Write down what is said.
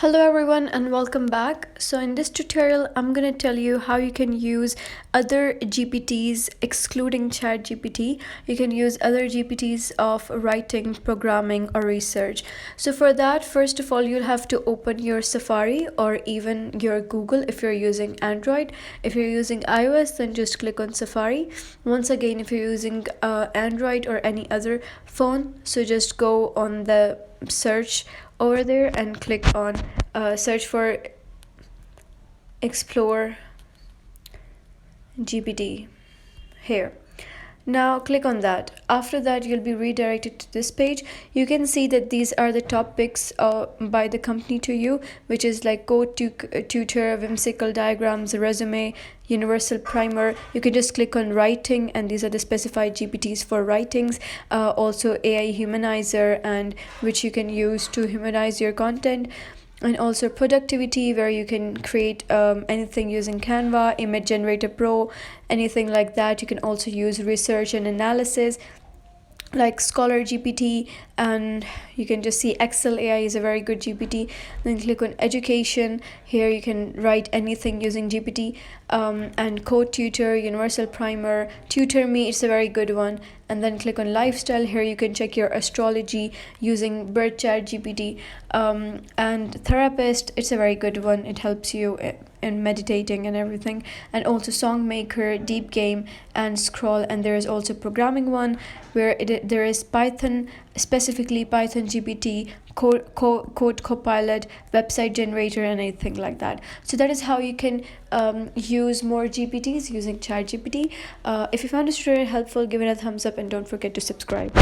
Hello everyone and welcome back. So in this tutorial I'm going to tell you how you can use other GPTs excluding ChatGPT. You can use other GPTs of writing, programming or research. So for that, first of all, you'll have to open your Safari or even your Google if you're using Android. If you're using iOS, then just click on Safari. Once again, if you're using Android or any other phone, so just go on the search over there and click on search for explore GPT here. Now click on that. After that, you'll be redirected to this page. You can see that these are the top picks by the company to you, which is like code tutor, whimsical diagrams, resume, universal primer. You can just click on writing, and these are the specified GPTs for writings. Also AI humanizer, and which you can use to humanize your content. And also productivity, where you can create anything using Canva, image generator pro, anything like that. You can also use research and analysis like Scholar GPT, and you can just see Excel AI is a very good GPT. Then click on education. Here you can write anything using GPT, and code tutor, universal primer, tutor me, it's a very good one. And then click on lifestyle. Here you can check your astrology using birth chart GPT, and therapist, it's a very good one. It helps you in meditating and everything. And also song maker, deep game, and scroll. And there is also programming one where there is Python, specifically Python GPT, code copilot, website generator, and anything like that. So that is how you can use more GPTs using ChatGPT. If you found this tutorial helpful, give it a thumbs up and don't forget to subscribe.